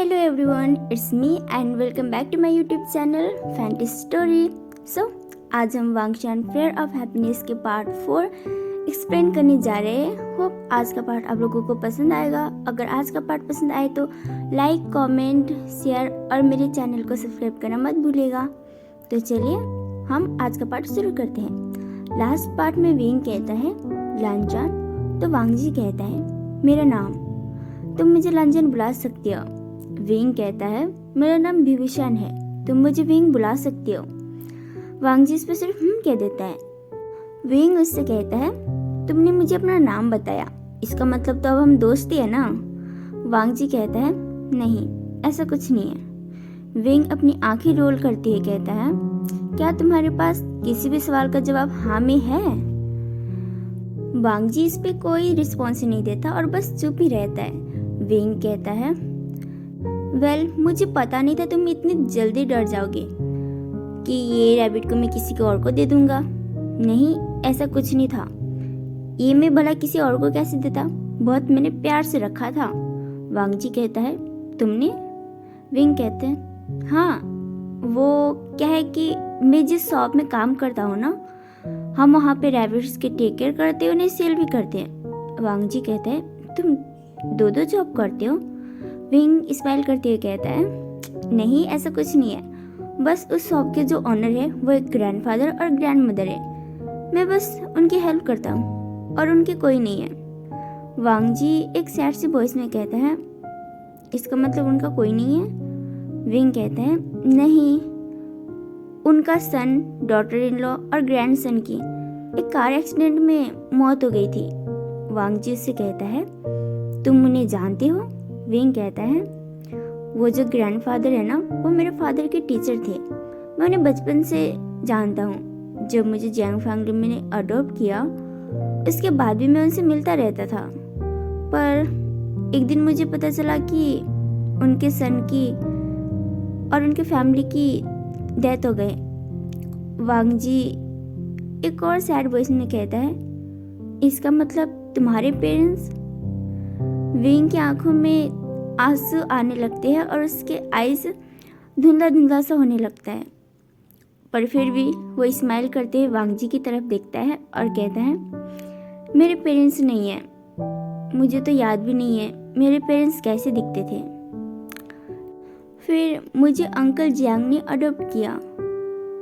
Hello everyone, it's me and welcome back to my YouTube channel Fantasy Story. So, आज हम वांगचान fair of happiness के part 4 explain करने जा रहे हैं। होप आज का पार्ट आप लोगों को पसंद आएगा। अगर आज का पार्ट पसंद आए तो लाइक, कमेंट, शेयर और मेरे चैनल को सब्सक्राइब करना मत भूलिएगा। तो चलिए हम आज का पार्ट शुरू करते हैं। लास्ट पार्ट में विंग कहता है लांचान, तो वांगजी कहता है मेरा नाम, तुम मुझे लांचान बुला सकती हो। विंग कहता है मेरा नाम विभूषण है, तुम मुझे विंग बुला सकती हो। वांगजी इस पर सिर्फ कह देता है। विंग उससे कहता है तुमने मुझे अपना नाम बताया, इसका मतलब तो अब हम दोस्त ही है ना। वांगजी कहता है नहीं, ऐसा कुछ नहीं है। विंग अपनी आंखें रोल करती है कहता है क्या तुम्हारे पास किसी भी सवाल का जवाब हाँ में है। वांगजी इस पे कोई रिस्पॉन्स नहीं देता और बस चुप ही रहता है। विंग कहता है मुझे पता नहीं था तुम इतनी जल्दी डर जाओगे कि ये रैबिट को मैं किसी को और को दे दूंगा। नहीं, ऐसा कुछ नहीं था। ये मैं भला किसी और को कैसे देता, बहुत मैंने प्यार से रखा था। वांगजी कहता है तुमने। विंग कहते हैं हाँ, वो क्या है कि मैं जिस शॉप में काम करता हूँ ना, हम वहाँ पे रैबिट्स के टेक केयर करते हैं, उन्हें सेल भी करते हैं। वांगजी कहते हैं तुम दो जॉब करते हो। विंग स्माइल करते हुए कहता है नहीं, ऐसा कुछ नहीं है, बस उस शॉप के जो ऑनर है वो एक ग्रैंडफादर और ग्रैंडमदर है, मैं बस उनकी हेल्प करता हूँ और उनके कोई नहीं है। वांगजी एक सैड सी वॉइस में कहता है इसका मतलब उनका कोई नहीं है। विंग कहता है नहीं, उनका सन, डॉटर इन लॉ और ग्रैंड सन की एक कार एक्सीडेंट में मौत हो गई थी। वांगजी उससे कहता है तुम उन्हें जानते हो। विंग कहता है वो जो ग्रैंडफादर है ना, वो मेरे फादर के टीचर थे, मैं उन्हें बचपन से जानता हूँ। जब मुझे जियांग फैमिली ने अडॉप्ट किया उसके बाद भी मैं उनसे मिलता रहता था, पर एक दिन मुझे पता चला कि उनके सन की और उनके फैमिली की डेथ हो गई। वांगजी एक और सैड वॉइस में कहता है इसका मतलब तुम्हारे पेरेंट्स। विंग की आंखों में आंसू आने लगते हैं और उसके आईज धुंधला धुंधला सा होने लगता है, पर फिर भी वो स्माइल करते हुए वांगजी की तरफ देखता है और कहता है मेरे पेरेंट्स नहीं है, मुझे तो याद भी नहीं है मेरे पेरेंट्स कैसे दिखते थे। फिर मुझे अंकल जियांग ने अडॉप्ट किया,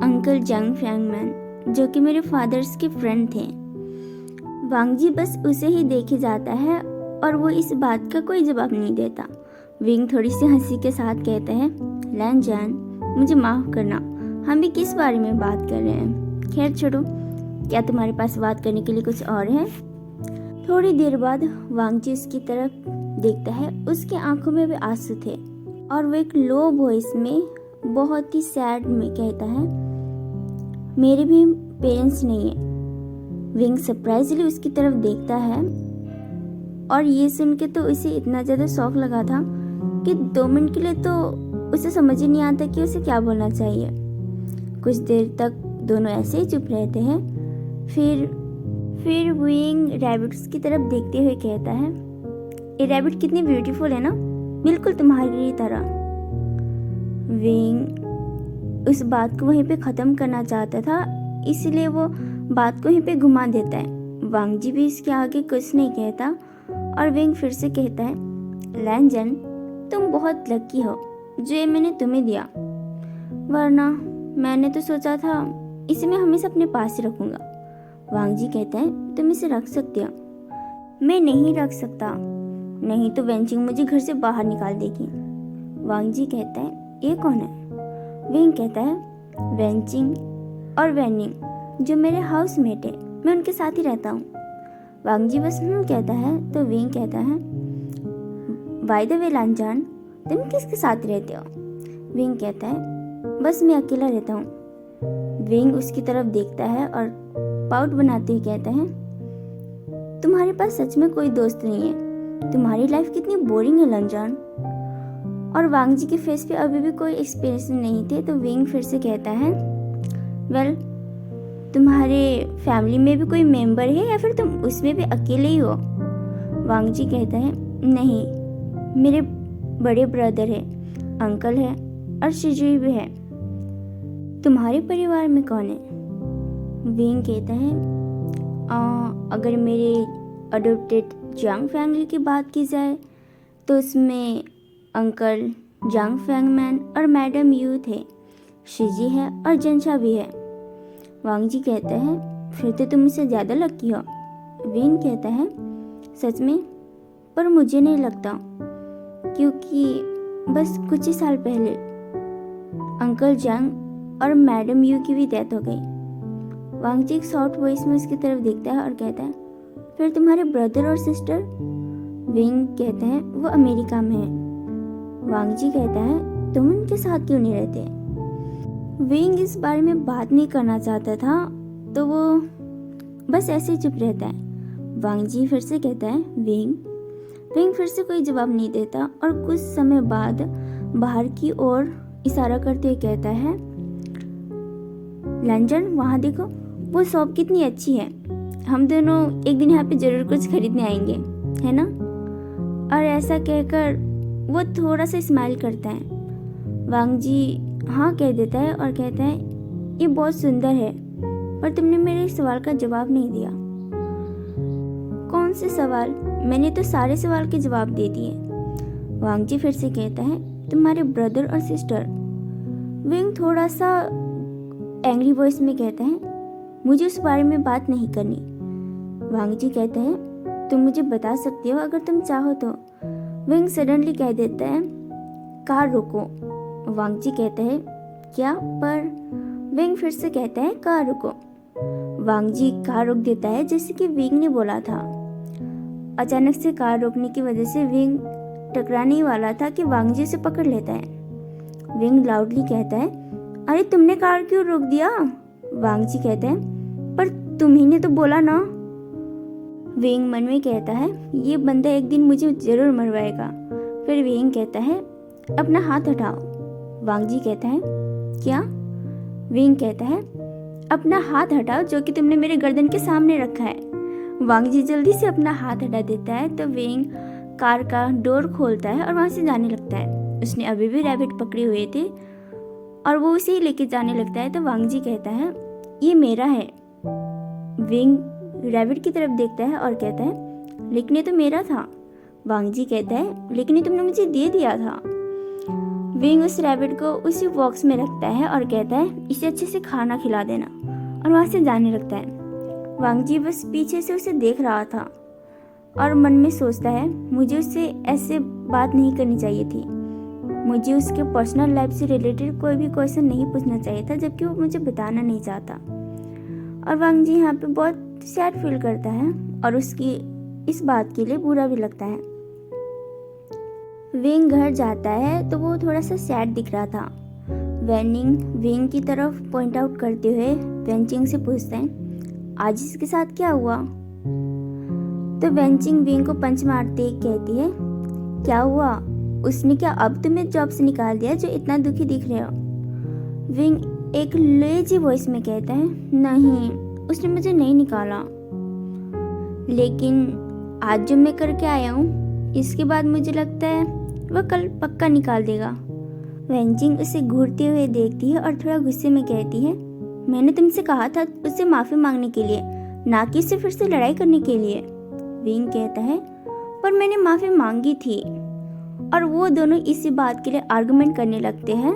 अंकल जियांग फैंगमैन, जो कि मेरे फादर्स के फ्रेंड थे। वांगजी बस उसे ही देखे जाता है और वो इस बात का कोई जवाब नहीं देता। विंग थोड़ी सी हंसी के साथ कहता है लांचान, मुझे माफ करना, हम भी किस बारे में बात कर रहे हैं, खैर छोड़ो, क्या तुम्हारे पास बात करने के लिए कुछ और है। थोड़ी देर बाद वांगजी उसकी तरफ देखता है, उसकी आंखों में भी आंसू थे और वो एक लो वॉइस में बहुत ही सैड में कहता है मेरे भी पेरेंट्स नहीं है। विंग सरप्राइजली उसकी तरफ देखता है और ये सुन के तो उसे इतना ज़्यादा शौक लगा था कि 2 मिनट के लिए तो उसे समझ ही नहीं आता कि उसे क्या बोलना चाहिए। कुछ देर तक दोनों ऐसे ही चुप रहते हैं। फिर विंग रैबिट्स की तरफ देखते हुए कहता है ये रैबिट कितनी ब्यूटीफुल है ना, बिल्कुल तुम्हारी तरह। विंग उस बात को वहीं पे ख़त्म करना चाहता था, इसलिए वो बात को वहीं पे घुमा देता है। वांगजी भी इसके आगे कुछ नहीं कहता और विंग फिर से कहता है लांचान, तुम बहुत लकी हो जो ये मैंने तुम्हें दिया, वरना मैंने तो सोचा था इसे मैं हमेशा अपने पास ही रखूंगा। वांगजी कहता है तुम इसे रख सकते हो। मैं नहीं रख सकता, नहीं तो वेंचिंग मुझे घर से बाहर निकाल देगी। वांगजी कहता है ये कौन है। विंग कहता है वेंचिंग और वेनिंग जो मेरे हाउसमेट है, मैं उनके साथ ही रहता हूँ। वांगजी बस कहता है तो विंग कहता है बाय द वे लांचान, तुम किसके साथ रहते हो। विंग कहता है बस मैं अकेला रहता हूँ। विंग उसकी तरफ देखता है और पाउट बनाते हुए कहता है तुम्हारे पास सच में कोई दोस्त नहीं है, तुम्हारी लाइफ कितनी बोरिंग है लांचान। और वांगजी के फेस पे अभी भी कोई एक्सप्रेशन नहीं थे, तो विंग फिर से कहता है तुम्हारे फैमिली में भी कोई मेंबर है या फिर तुम उसमें भी अकेले ही हो। वांगजी कहता है नहीं, मेरे बड़े ब्रदर है, अंकल है और शिजुई भी है। तुम्हारे परिवार में कौन है? विंग कहता है अगर मेरे अडोप्टेड जांग फैमिली की बात की जाए तो उसमें अंकल जांग फैंगमैन और मैडम यू थे, शिजी है और जंशा भी है। वांग जी कहता है फिर तो तुम मुझसे ज़्यादा लकी हो। विंग कहता है सच में, पर मुझे नहीं लगता, क्योंकि बस कुछ ही साल पहले अंकल जांग और मैडम यू की भी डेथ हो गई। वांग जी एक शॉर्ट वॉइस में उसकी तरफ देखता है और कहता है फिर तुम्हारे ब्रदर और सिस्टर? विंग कहते हैं वो अमेरिका में है। वांग जी कहता है तुम उनके साथ क्यों नहीं रहते? विंग इस बारे में बात नहीं करना चाहता था, तो वो बस ऐसे ही चुप रहता है। वांग जी फिर से कहता है विंग फिर से कोई जवाब नहीं देता और कुछ समय बाद बाहर की ओर इशारा करते हुए कहता है लंजन वहाँ देखो, वो शॉप कितनी अच्छी है, हम दोनों एक दिन यहाँ पे जरूर कुछ खरीदने आएंगे, है ना? और ऐसा कहकर वो थोड़ा सा स्माइल करता है। वांग जी हाँ कह देता है और कहता है ये बहुत सुंदर है, पर तुमने मेरे सवाल का जवाब नहीं दिया। कौन से सवाल? मैंने तो सारे सवाल के जवाब दे दिए। वांग जी फिर से कहता है तुम्हारे ब्रदर और सिस्टर। विंग थोड़ा सा एंग्री वॉइस में कहता है मुझे उस बारे में बात नहीं करनी। वांग जी कहता है तुम मुझे बता सकते हो अगर तुम चाहो तो। विंग सडनली कह देता है कार रोको। वांग जी कहता है क्या? पर विंग फिर से कहता है कार रोको। वांग जी कार रोक देता है जैसे कि विंग ने बोला था। अचानक से कार रोकने की वजह से विंग टकराने ही वाला था कि वांग जी उसे पकड़ लेता है। विंग लाउडली कहता है अरे तुमने कार क्यों रोक दिया? वांग जी कहता है पर तुम्ही ने तो बोला ना। विंग मन में कहता है ये बंदा एक दिन मुझे जरूर मरवाएगा। फिर विंग कहता है अपना हाथ हटाओ। वांग जी कहता है क्या? विंग कहता है अपना हाथ हटाओ जो कि तुमने मेरे गर्दन के सामने रखा है। वांग जी जल्दी से अपना हाथ हटा देता है तो विंग कार का डोर खोलता है और वहां से जाने लगता है। उसने अभी भी रैबिट पकड़े हुए थे और वो उसे ही लेके जाने लगता है तो वांग जी कहता है ये मेरा है। विंग रैबिट की तरफ देखता है और कहता है लेकिन ये तो मेरा था। वांग जी कहता है लेकिन ये तुमने मुझे दे दिया था। विंग उस रैबिट को उसी बॉक्स में रखता है और कहता है इसे अच्छे से खाना खिला देना, और वहां से जाने लगता है। वांग जी बस पीछे से उसे देख रहा था और मन में सोचता है मुझे उससे ऐसे बात नहीं करनी चाहिए थी, मुझे उसके पर्सनल लाइफ से रिलेटेड कोई भी क्वेश्चन नहीं पूछना चाहिए था, जबकि वो मुझे बताना नहीं चाहता। और वांग जी यहाँ पे बहुत सैड फील करता है और उसकी इस बात के लिए बुरा भी लगता है। विंग घर जाता है तो वो थोड़ा सा सैड दिख रहा था। वैनिंग विंग की तरफ पॉइंट आउट करते हुए वेंचिंग से पूछते हैं आज इसके साथ क्या हुआ? तो वेंचिंग विंग को पंच मारते कहती है क्या हुआ? उसने क्या अब तुम्हें जॉब से निकाल दिया जो इतना दुखी दिख रहे हो? विंग एक लेजी वॉइस में कहता है नहीं, उसने मुझे नहीं निकाला, लेकिन आज जो मैं करके आया हूँ इसके बाद मुझे लगता है वह कल पक्का निकाल देगा। वेंचिंग उसे घूरते हुए देखती है और थोड़ा गुस्से में कहती है मैंने तुमसे कहा था उससे माफी मांगने के लिए, ना कि उससे फिर से लड़ाई करने के लिए। विंग कहता है पर मैंने माफी मांगी थी। और वो दोनों इसी बात के लिए आर्गुमेंट करने लगते हैं।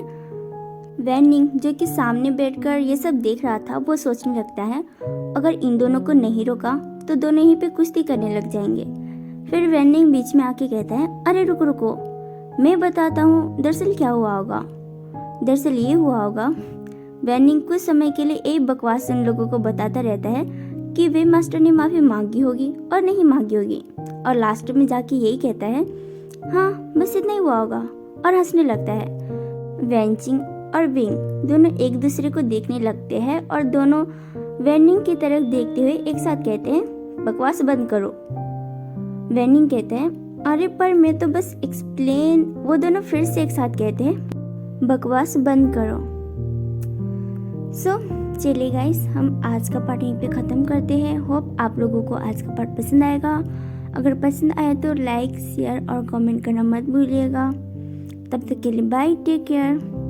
वैनिंग जो कि सामने बैठकर ये सब देख रहा था वो सोचने लगता है अगर इन दोनों को नहीं रोका तो दोनों ही पे कुश्ती करने लग जाएंगे। फिर वैनिंग बीच में आके कहता है अरे रुको रुको, मैं बताता हूँ दरअसल क्या हुआ होगा। दरअसल ये हुआ होगा वैनिंग कुछ समय के लिए एक बकवास उन लोगों को बताता रहता है कि वे मास्टर ने माफ़ी मांगी होगी और नहीं मांगी होगी, और लास्ट में जाके यही कहता है हाँ बस इतना ही हुआ होगा, और हंसने लगता है। वेंचिंग और विंग दोनों एक दूसरे को देखने लगते हैं और दोनों वैनिंग की तरफ देखते हुए एक साथ कहते हैं बकवास बंद करो। वैनिंग कहते हैं अरे पर मैं तो बस एक्सप्लेन। वो दोनों फिर से एक साथ कहते हैं बकवास बंद करो। चलिए गाइस, हम आज का पार्ट यहीं पे ख़त्म करते हैं। होप आप लोगों को आज का पार्ट पसंद आएगा। अगर पसंद आया तो लाइक शेयर और कमेंट करना मत भूलिएगा। तब तक के लिए बाय, टेक केयर।